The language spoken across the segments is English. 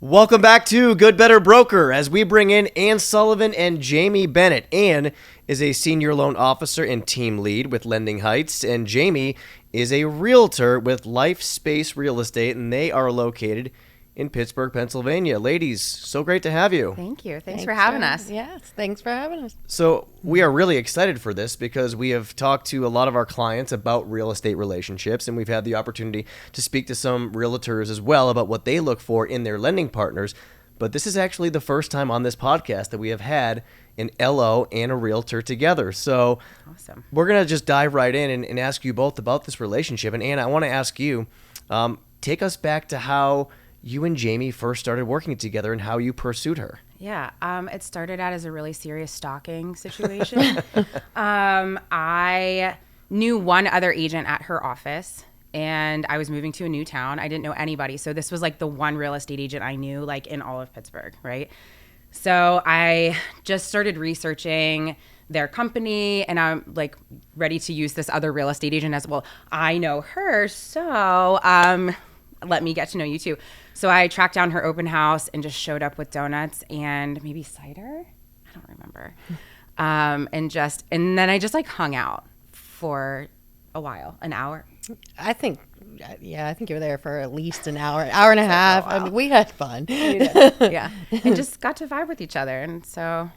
Welcome back to Good Better Broker as we bring in Ann Sullivan and Jaime Bennett. Ann is a senior loan officer and team lead with Lending Heights, and Jaime is a realtor with Life Space Real Estate, and they are located in Pittsburgh, Pennsylvania. Ladies, so great to have you. Thank you. Thanks for having us. Yes, thanks for having us. So we are really excited for this because we have talked to a lot of our clients about real estate relationships, and we've had the opportunity to speak to some realtors as well about what they look for in their lending partners. But this is actually the first time on this podcast that we have had an LO and a realtor together. So Awesome. We're going to just dive right in and ask you both about this relationship. And Ann, I want to ask you, take us back to how you and Jaime first started working together and how you pursued her. Yeah, it started out as a really serious stalking situation. I knew one other agent at her office, and I was moving to a new town. I didn't know anybody, so this was like the one real estate agent I knew, like in all of Pittsburgh, right? So I just started researching their company, and I'm like ready to use this other real estate agent as well. I know her, so let me get to know you too. So I tracked down her open house and just showed up with donuts and maybe cider. I don't remember. And then I just like hung out for a while, an hour. I think you were there for at least an hour and a half. I mean, we had fun. We did. Yeah. And just got to vibe with each other. And so,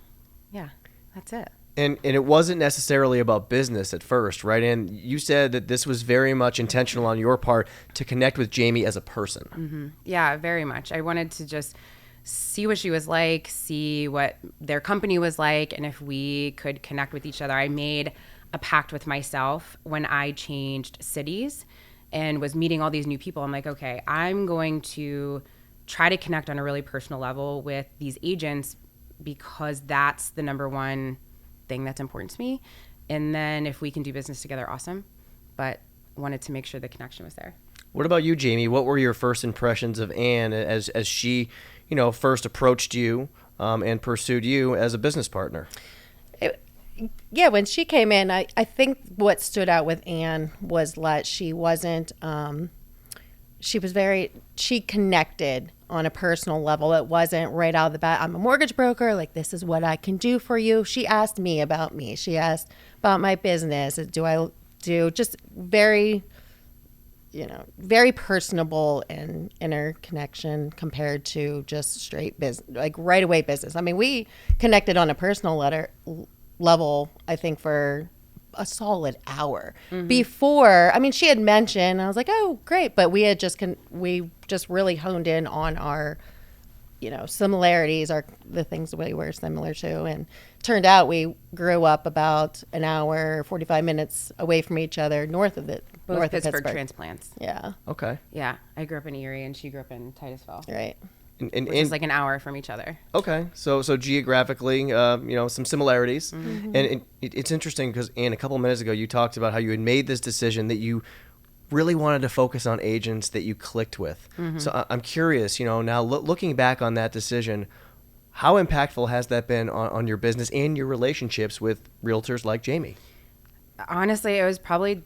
yeah, that's it. And it wasn't necessarily about business at first, right? And you said that this was very much intentional on your part to connect with Jaime as a person. Mm-hmm. Yeah, very much. I wanted to just see what she was like, see what their company was like, and if we could connect with each other. I made a pact with myself when I changed cities and was meeting all these new people. I'm like, okay, I'm going to try to connect on a really personal level with these agents because that's the number one thing that's important to me. And then if we can do business together, awesome. But wanted to make sure the connection was there. What about you, Jaime? What were your first impressions of Ann as she, first approached you and pursued you as a business partner? When she came in, I think what stood out with Ann was that she wasn't, she connected on a personal level. It wasn't right out of the bat, I'm a mortgage broker, like this is what I can do for you. She asked me about me. She asked about my business. Do I do just very, very personable and interconnection compared to just straight business, like right away business. I mean, we connected on a personal level, I think for a solid hour before. I mean, she had mentioned, I was like, oh, great. But we had we just really honed in on our, similarities, the things we were similar to. And turned out we grew up about an hour, 45 minutes away from each other, north of Pittsburgh transplants. Yeah. Okay. Yeah. I grew up in Erie and she grew up in Titusville. Right. Which is like an hour from each other. Okay, so geographically, some similarities, and it's interesting because Ann, a couple of minutes ago, you talked about how you had made this decision that you really wanted to focus on agents that you clicked with. So I'm curious, now looking back on that decision, how impactful has that been on your business and your relationships with realtors like Jaime? Honestly, it was probably,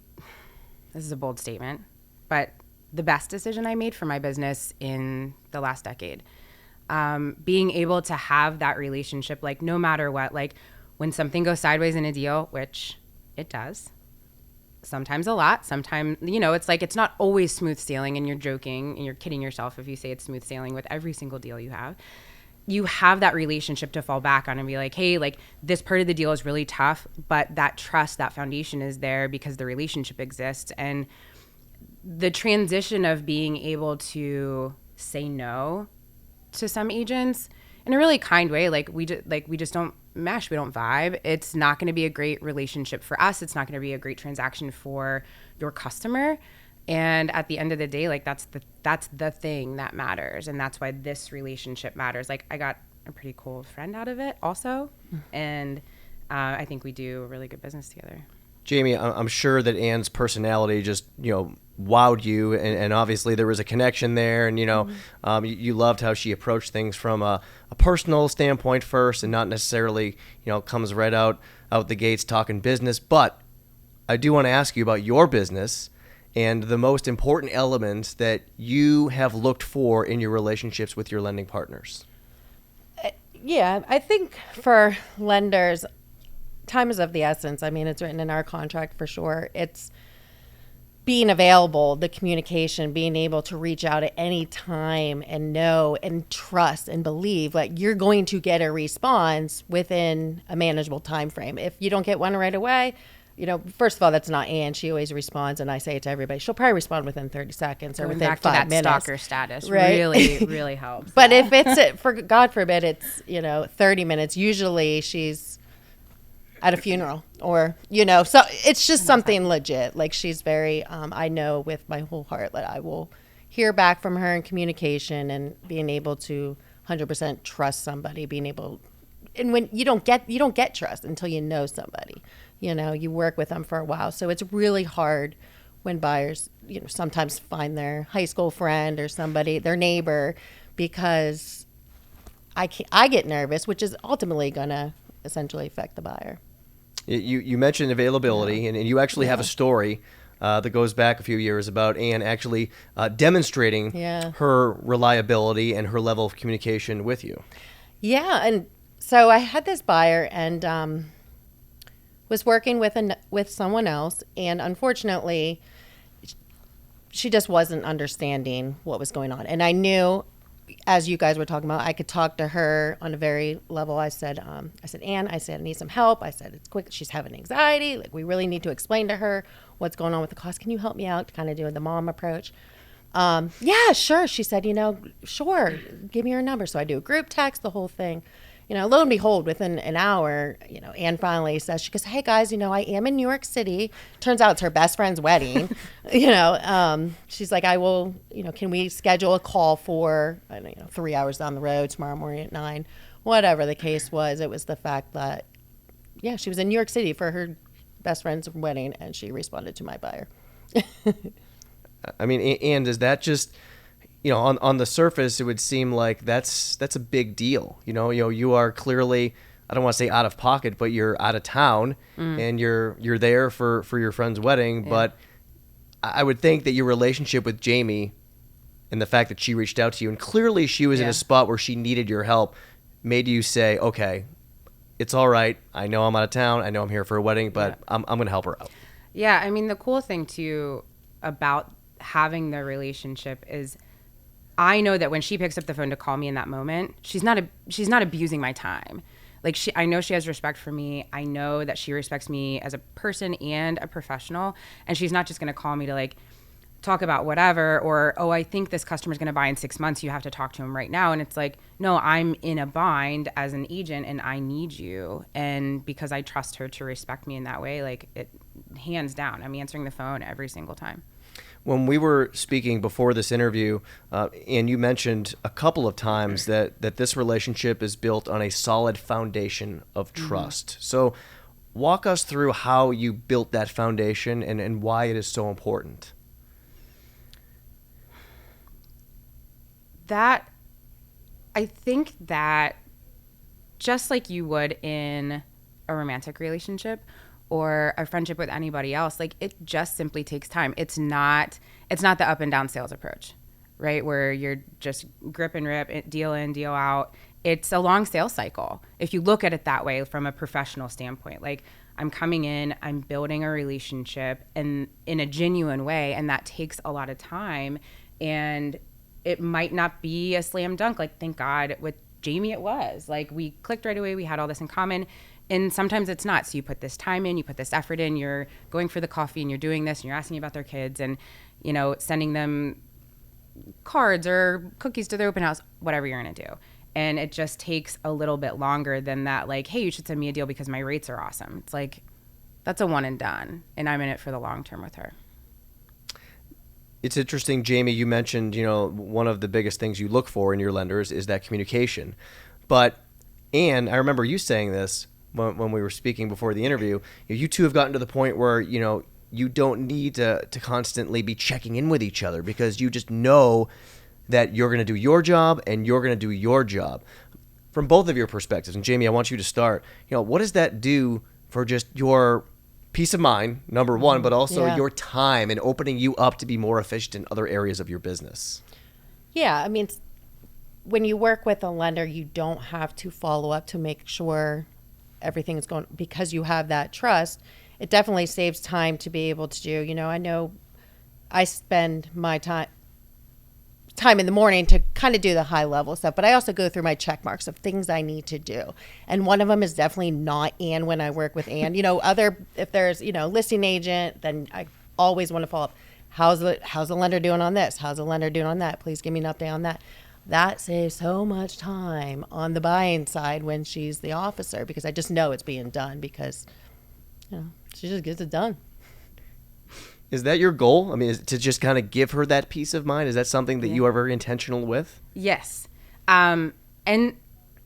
this is a bold statement, but the best decision I made for my business in the last decade. Being able to have that relationship, like no matter what, like when something goes sideways in a deal, which it does, sometimes a lot, sometimes, it's like, it's not always smooth sailing and you're joking and you're kidding yourself if you say it's smooth sailing with every single deal you have. You have that relationship to fall back on and be like, hey, like this part of the deal is really tough, but that trust, that foundation is there because the relationship exists. And the transition of being able to say no to some agents in a really kind way, like we just don't mesh, we don't vibe. It's not going to be a great relationship for us. It's not going to be a great transaction for your customer. And at the end of the day, like that's the thing that matters, and that's why this relationship matters. Like I got a pretty cool friend out of it also, and I think we do really good business together. Jaime, I'm sure that Ann's personality just, wowed you, and obviously there was a connection there, and you loved how she approached things from a personal standpoint first, and not necessarily comes right out the gates talking business. But I do want to ask you about your business and the most important elements that you have looked for in your relationships with your lending partners? Yeah, I think for lenders, time is of the essence. I mean, it's written in our contract for sure. It's being available, the communication, being able to reach out at any time and know and trust and believe like you're going to get a response within a manageable time frame. If you don't get one right away, first of all, that's not Ann. She always responds, and I say it to everybody. She'll probably respond within 30 seconds or Going within back 5 to that minutes. stalker status Right? really helps. But if it's, for God forbid, it's, 30 minutes, usually she's at a funeral or, so it's just something legit. Like she's very, I know with my whole heart that I will hear back from her in communication and being able to 100% trust somebody, and when you don't get trust until you know somebody, you work with them for a while. So it's really hard when buyers, sometimes find their high school friend or somebody, their neighbor, because I get nervous, which is ultimately going to essentially affect the buyer. You mentioned availability, and you actually have a story that goes back a few years about Ann actually demonstrating her reliability and her level of communication with you. Yeah, and so I had this buyer and was working with someone else, and unfortunately, she just wasn't understanding what was going on. And I knew, as you guys were talking about, I could talk to her on a very level. I said, Ann, I need some help. I said, it's quick. She's having anxiety. Like, we really need to explain to her what's going on with the cost. Can you help me out? Kind of doing the mom approach. Yeah, sure. She said, sure. Give me your number. So I do a group text, the whole thing. Lo and behold, within an hour, Ann finally says, she goes, hey guys, I am in New York City. Turns out it's her best friend's wedding. She's like, I will, can we schedule a call for, 3 hours down the road tomorrow morning at 9, whatever the case was. It was the fact that, she was in New York City for her best friend's wedding, and she responded to my buyer. I mean, and is that just, on the surface, it would seem like that's a big deal. You are clearly, I don't want to say out of pocket, but you're out of town and you're there for your friend's wedding. Yeah. But I would think that your relationship with Jaime and the fact that she reached out to you and clearly she was in a spot where she needed your help made you say, okay, it's all right. I know I'm out of town. I know I'm here for a wedding, but I'm going to help her out. Yeah. I mean, the cool thing too about having the relationship is I know that when she picks up the phone to call me in that moment, she's not abusing my time. Like I know she has respect for me. I know that she respects me as a person and a professional. And she's not just going to call me to like talk about whatever or, oh, I think this customer's going to buy in 6 months. You have to talk to him right now. And it's like, no, I'm in a bind as an agent and I need you. And because I trust her to respect me in that way, like it hands down, I'm answering the phone every single time. When we were speaking before this interview, and you mentioned a couple of times that this relationship is built on a solid foundation of trust. Mm-hmm. So walk us through how you built that foundation and why it is so important. I think that just like you would in a romantic relationship or a friendship with anybody else, like it just simply takes time. It's not the up and down sales approach, right? Where you're just grip and rip, deal in, deal out. It's a long sales cycle. If you look at it that way from a professional standpoint, like I'm coming in, I'm building a relationship and in a genuine way. And that takes a lot of time and it might not be a slam dunk. Like thank God with Jaime, it was like, we clicked right away. We had all this in common. And sometimes it's not. So you put this time in, you put this effort in, you're going for the coffee and you're doing this and you're asking about their kids and, sending them cards or cookies to their open house, whatever you're going to do. And it just takes a little bit longer than that. Like, hey, you should send me a deal because my rates are awesome. It's like, that's a one and done. And I'm in it for the long term with her. It's interesting, Jaime, you mentioned, one of the biggest things you look for in your lenders is that communication. But, Ann, I remember you saying this when we were speaking before the interview, you two have gotten to the point where, you don't need to constantly be checking in with each other because you just know that you're going to do your job and you're going to do your job. From both of your perspectives, and Jaime, I want you to start, what does that do for just your peace of mind, number one, but also Yeah. your time and opening you up to be more efficient in other areas of your business. Yeah, I mean, when you work with a lender, you don't have to follow up to make sure everything's going, because you have that trust. It definitely saves time to be able to do, I know I spend my time in the morning to kind of do the high level stuff, but I also go through my check marks of things I need to do. And one of them is definitely not Ann when I work with Ann. If there's, listing agent, then I always want to follow up. How's the lender doing on this? How's the lender doing on that? Please give me an update on that. That saves so much time on the buying side when she's the officer, because I just know it's being done, because, she just gets it done. Is that your goal? I mean, is to just kind of give her that peace of mind? Is that something that you are very intentional with? Yes. And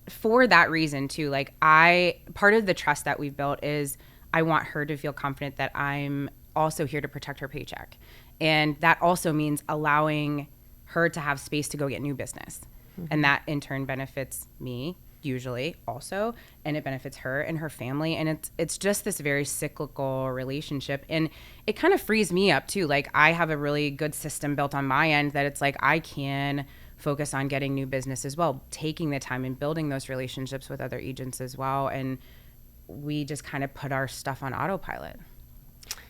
for that reason too, like part of the trust that we've built is I want her to feel confident that I'm also here to protect her paycheck. And that also means allowing her to have space to go get new business. Mm-hmm. And that in turn benefits me usually also, and it benefits her and her family. And it's just this very cyclical relationship. And it kind of frees me up too. Like I have a really good system built on my end that it's like I can focus on getting new business as well, taking the time and building those relationships with other agents as well. And we just kind of put our stuff on autopilot.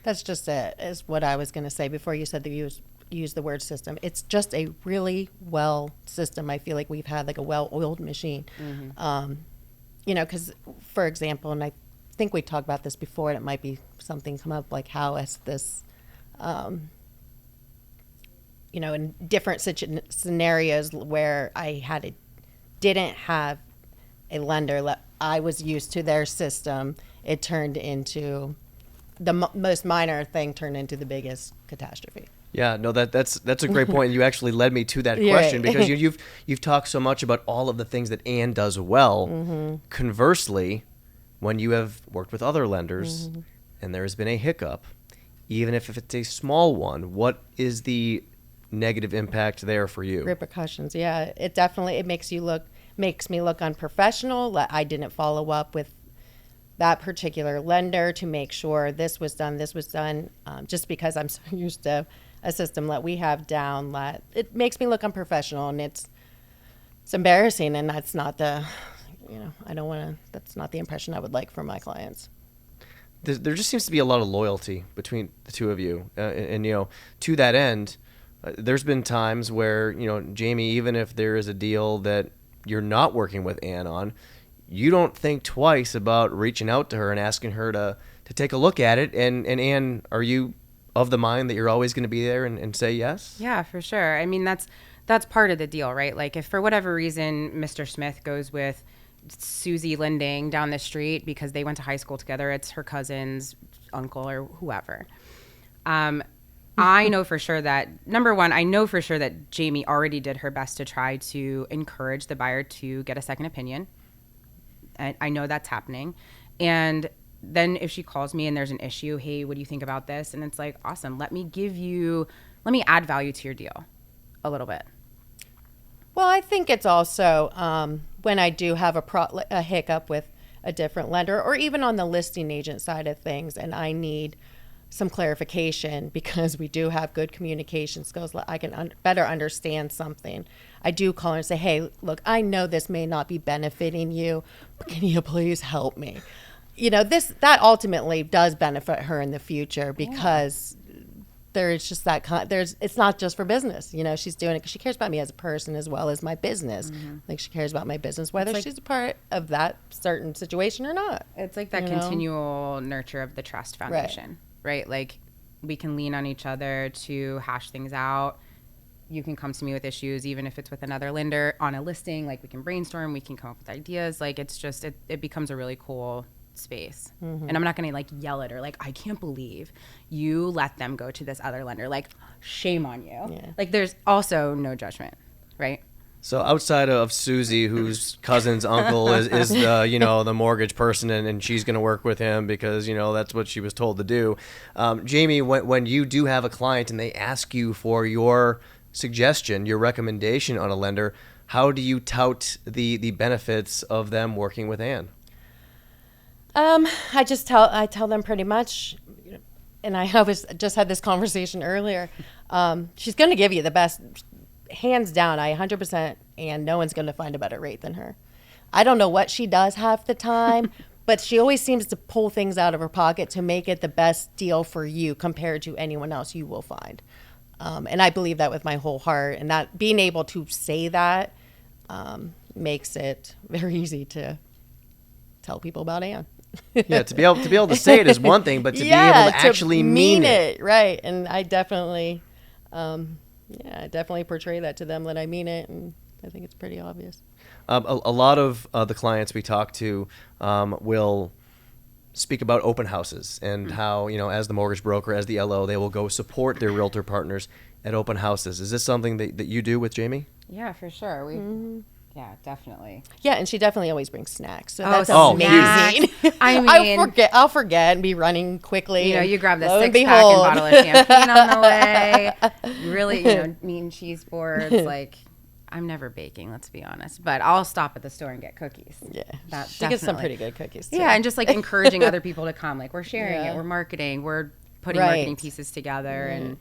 That's just it, is what I was going to say before you said that you use the word system. It's just a really well system. I feel like we've had like a well-oiled machine. Mm-hmm. Because, for example, and I think we talked about this before, and it might be something come up, like how is this, in different scenarios where I didn't have a lender, I was used to their system, it turned into the most minor thing turned into the biggest catastrophe. Yeah, no, that's a great point. You actually led me to that question, right. because you've talked so much about all of the things that Ann does well. Mm-hmm. Conversely, when you have worked with other lenders mm-hmm. and there has been a hiccup, even if it's a small one, what is the negative impact there for you? Repercussions, yeah. It definitely makes me look unprofessional. I didn't follow up with that particular lender to make sure this was done, just because I'm so used to a system that we have down, that it makes me look unprofessional, and it's embarrassing, and that's not that's not the impression I would like from my clients. There just seems to be a lot of loyalty between the two of you, and to that end, there's been times where, Jaime, even if there is a deal that you're not working with Ann on, you don't think twice about reaching out to her and asking her to take a look at it. And Ann, are you of the mind that you're always going to be there and say yes? Yeah, for sure. I mean, that's part of the deal, right? Like if for whatever reason Mr. Smith goes with Susie Linding down the street because they went to high school together, it's her cousin's uncle or whoever. I know for sure that, number one, that Jaime already did her best to try to encourage the buyer to get a second opinion. I know that's happening. And then if she calls me and there's an issue, hey, what do you think about this? And it's like, awesome. Let me add value to your deal a little bit. Well, I think it's also when I do have a hiccup with a different lender, or even on the listing agent side of things, and I need some clarification because we do have good communication skills, I can better understand something. I do call her and say, hey, look, I know this may not be benefiting you, but can you please help me? That ultimately does benefit her in the future, because there's just it's not just for business. She's doing it because she cares about me as a person as well as my business. Mm-hmm. Like she cares about my business, whether she's a part of that certain situation or not. It's like that continual nurture of the trust foundation. Right? Like we can lean on each other to hash things out. You can come to me with issues, even if it's with another lender on a listing, like we can brainstorm, we can come up with ideas. Like it's just, it becomes a really cool space. Mm-hmm. And I'm not going to yell at her, like, I can't believe you let them go to this other lender. Like, shame on you. Yeah. Like there's also no judgment, right? So outside of Susie, whose cousin's uncle is the the mortgage person, and she's going to work with him because that's what she was told to do. Jaime, when you do have a client and they ask you for your suggestion, your recommendation on a lender, how do you tout the benefits of them working with Ann? I tell them pretty much, and I just had this conversation earlier. She's going to give you the best, hands down. I 100%, and no one's going to find a better rate than her. I don't know what she does half the time, but she always seems to pull things out of her pocket to make it the best deal for you compared to anyone else you will find. And I believe that with my whole heart, and that being able to say that makes it very easy to tell people about Ann. Yeah, to be able to say it is one thing, but to be able to actually mean it. Right. And I definitely portray that to them, that I mean it, and I think it's pretty obvious. A lot of the clients we talk to will speak about open houses and how, as the mortgage broker, as the LO, they will go support their realtor partners at open houses. Is this something that you do with Jaime? Yeah, for sure. Yeah, definitely. Yeah, and she definitely always brings snacks. So that's amazing. I mean, I'll forget and be running quickly. You grab the 6-pack and bottle of champagne on the way. Really, meat and cheese boards. Like, I'm never baking, let's be honest. But I'll stop at the store and get cookies. Yeah, she gets some pretty good cookies, too. Yeah, and just, encouraging other people to come. Like, we're sharing it. We're marketing. We're putting marketing pieces together. And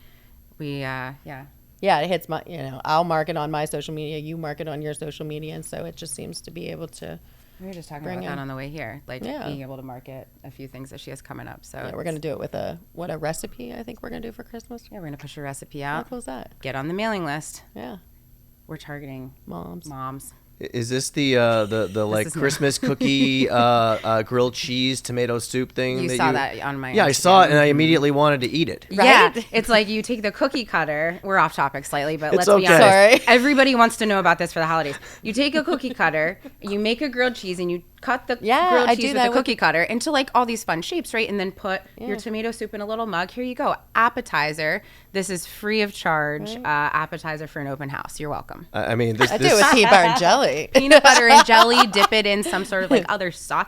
we, Yeah, it hits my, I'll market on my social media, you market on your social media, and so it just seems to be able to. We were just talking about that on the way here, being able to market a few things that she has coming up. So we're gonna do it with a recipe I think we're gonna do for Christmas. Yeah, we're gonna push a recipe out. How cool is that? Get on the mailing list. Yeah, we're targeting moms. Is this the Christmas cookie grilled cheese tomato soup thing? You saw that on my Instagram. I saw it and I immediately wanted to eat it. Right? Yeah, it's like you take the cookie cutter. We're off topic slightly, but let's be honest. Sorry. Everybody wants to know about this for the holidays. You take a cookie cutter, you make a grilled cheese, and you cut the grilled cheese with the cookie cutter into all these fun shapes, right? And then put your tomato soup in a little mug. Here you go. Appetizer. This is free of charge. Appetizer for an open house. You're welcome. I mean, I do it with peanut butter and jelly. Peanut butter and jelly. Dip it in some sort of other sauce.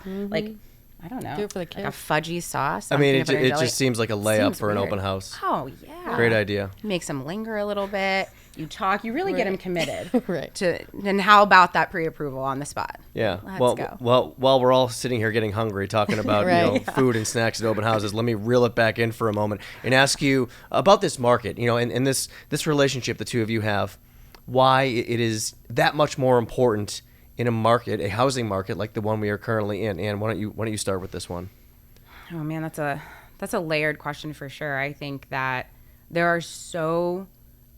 I don't know. Do it for the kids. Like a fudgy sauce. I mean, it just seems like a layup for an open house. Oh, yeah. Great idea. Makes them linger a little bit. You talk. You really get them committed. Right. And how about that pre-approval on the spot? Yeah. Let's go. Well, while we're all sitting here getting hungry talking about food and snacks at open houses, let me reel it back in for a moment and ask you about this market, and this relationship the two of you have, why it is that much more important in a housing market like the one we are currently in. Ann, why don't you start with this one? Oh man, that's a layered question for sure. I think that there are so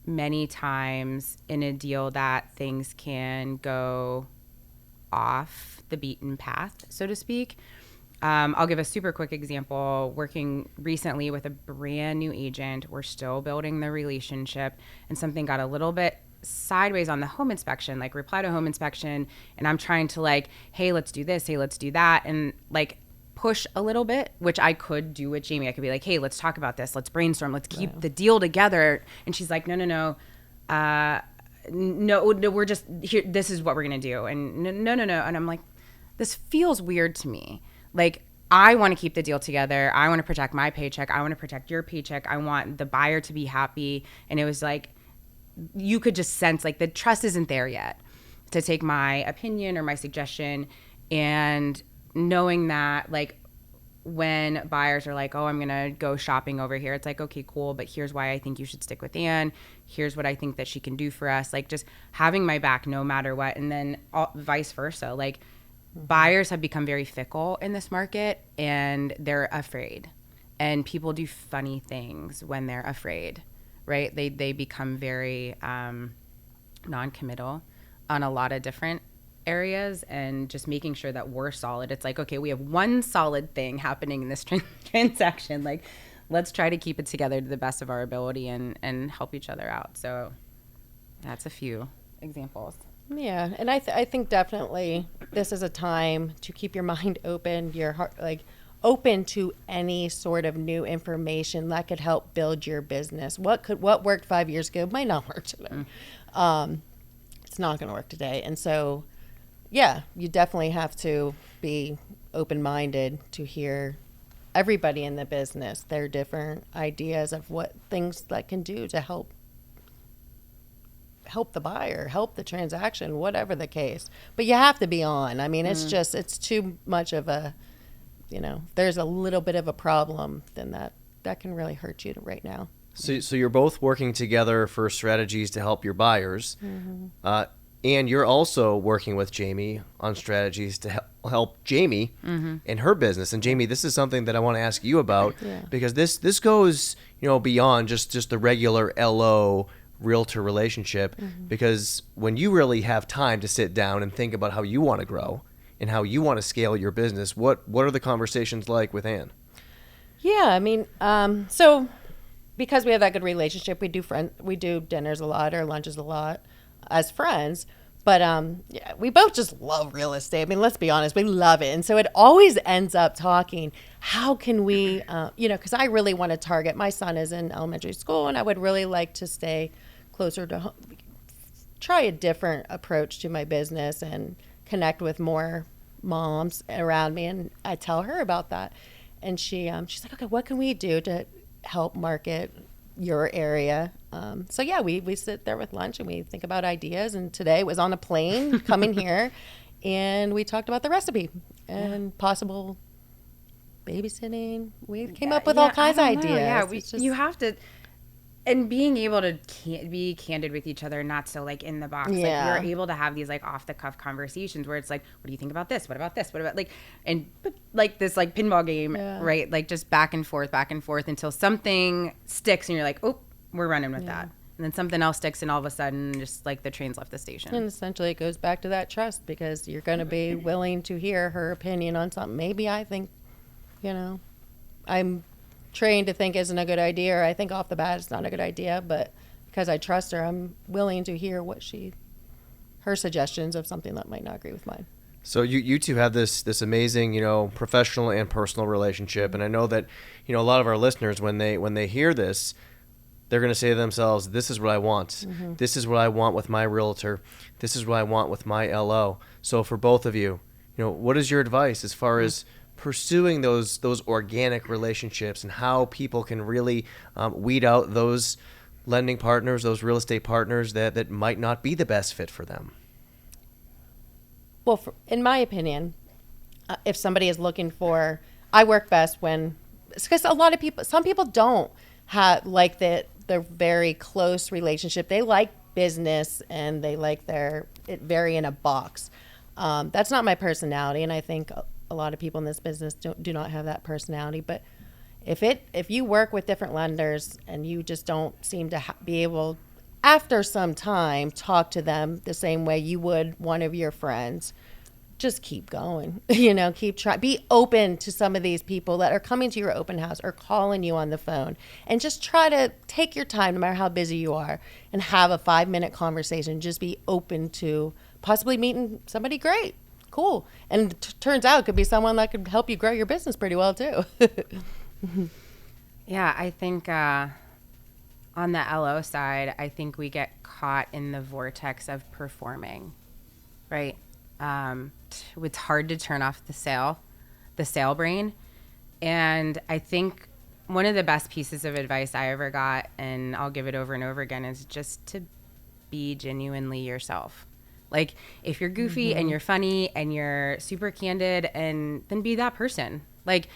many times in a deal that things can go off the beaten path, so to speak. I'll give a super quick example. Working recently with a brand new agent, we're still building the relationship, and something got a little bit sideways on the home inspection, reply to home inspection, and I'm trying to hey, let's do this, hey, let's do that, and push a little bit, which I could do with Jaime. I could be hey, let's talk about this, let's brainstorm, let's keep the deal together. And she's like, no, we're just here, this is what we're gonna do. And no. And I'm like, this feels weird to me. I want to keep the deal together. I want to protect my paycheck. I want to protect your paycheck. I want the buyer to be happy. And it was you could just sense the trust isn't there yet to take my opinion or my suggestion. And knowing that when buyers are oh, I'm gonna go shopping over here, it's okay, cool, but here's why I think you should stick with Ann, here's what I think that she can do for us, just having my back no matter what. And then vice versa, buyers have become very fickle in this market and they're afraid, and people do funny things when they're afraid, right? They become very non-committal on a lot of different areas, and just making sure that we're solid. It's okay, we have one solid thing happening in this transaction. Let's try to keep it together to the best of our ability and help each other out. So that's a few examples. Yeah, and I think definitely this is a time to keep your mind open, your heart open to any sort of new information that could help build your business. What worked 5 years ago might not work today. It's not going to work today, and so. Yeah, you definitely have to be open-minded to hear everybody in the business, their different ideas of what things that can do to help the buyer, help the transaction, whatever the case. But you have to be on. I mean, it's too much of there's a little bit of a problem, then that can really hurt you right now. So you're both working together for strategies to help your buyers. And you're also working with Jaime on strategies to help Jaime in her business. And Jaime, this is something that I want to ask you about because this goes, beyond just the regular LO realtor relationship, because when you really have time to sit down and think about how you want to grow and how you want to scale your business, what are the conversations like with Ann? Yeah, I mean, so because we have that good relationship, we do dinners a lot or lunches a lot as friends. But we both just love real estate. I mean, let's be honest, we love it. And so it always ends up talking, how can we, because I really want to target, my son is in elementary school, and I would really like to stay closer to home, try a different approach to my business and connect with more moms around me. And I tell her about that. And she's like, okay, what can we do to help market your area? So yeah, we sit there with lunch and we think about ideas. And today was on a plane coming here, and we talked about the recipe and possible babysitting. We came up with all kinds of ideas. You have to, and being able to be candid with each other, not so like in the box. Yeah. Like, you're able to have these like off the cuff conversations where it's like, what do you think about this? What about this? What about like this like pinball game, right? Like just back and forth until something sticks and you're like, oh, we're running with that. And then something else sticks, and all of a sudden just like the train's left the station. And essentially it goes back to that trust, because you're going to be willing to hear her opinion on something. Maybe I think, I'm trained to think isn't a good idea, or I think off the bat it's not a good idea, but because I trust her, I'm willing to hear her suggestions of something that might not agree with mine. So you two have this amazing, professional and personal relationship. And I know that, a lot of our listeners, when they hear this, they're going to say to themselves, this is what I want. This is what I want with my realtor. This is what I want with my LO. So for both of you, what is your advice as far as pursuing those organic relationships and how people can really weed out those lending partners, those real estate partners that might not be the best fit for them? Well, in my opinion, if somebody is looking for, I work best when, because some people don't have like the very close relationship. They like business and they like it very in a box. That's not my personality, and I think a lot of people in this business do not have that personality. But if you work with different lenders and you just don't seem to be able, after some time, talk to them the same way you would one of your friends, just keep going. Keep trying. Be open to some of these people that are coming to your open house or calling you on the phone, and just try to take your time, no matter how busy you are, and have a 5-minute conversation. Just be open to possibly meeting somebody great. Cool. And turns out it could be someone that could help you grow your business pretty well too. Yeah, I think on the LO side, I think we get caught in the vortex of performing, right? It's hard to turn off the sale brain. And I think one of the best pieces of advice I ever got, and I'll give it over and over again, is just to be genuinely yourself. Like, if you're goofy and you're funny and you're super candid, and then be that person. Like,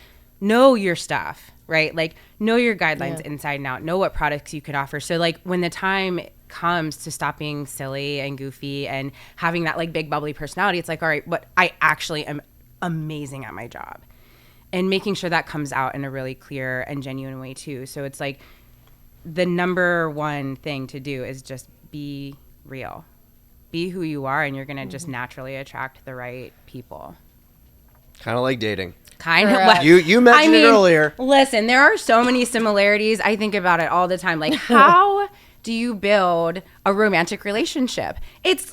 know your stuff, right? Like, know your guidelines inside and out. Know what products you could offer. So, like, when the time comes to stop being silly and goofy and having that, like, big bubbly personality, it's like, all right, but I actually am amazing at my job. And making sure that comes out in a really clear and genuine way, too. So it's like the number one thing to do is just be real. Be who you are, and you're going to just naturally attract the right people. Kind of like dating. Kind of. You mentioned it earlier. Listen, there are so many similarities. I think about it all the time. Like, how do you build a romantic relationship? It's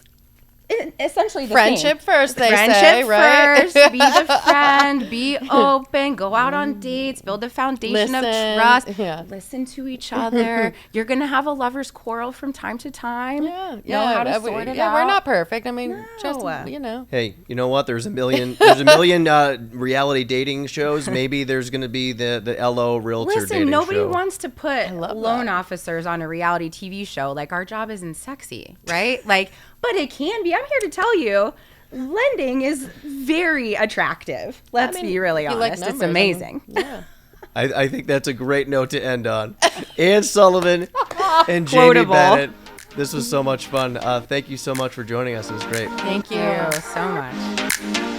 essentially the friendship same. first, they friendship say, right? first, be the friend, be open, go out on dates, build a foundation of trust, listen to each other. You're going to have a lover's quarrel from time to time. Know how to sort it out. We're not perfect. I mean, just, Hey, you know what? There's a million reality dating shows. Maybe there's going to be the LO realtor dating show. Nobody wants to put loan officers on a reality TV show. Like, our job isn't sexy, right? Like, but it can be. I'm here to tell you, lending is very attractive. Let's be really if you like honest. It's numbers, amazing. Yeah. I think that's a great note to end on. Ann Sullivan and Jaime Quotable. Bennett. This was so much fun. Thank you so much for joining us. It was great. Thank you. Thank you so much.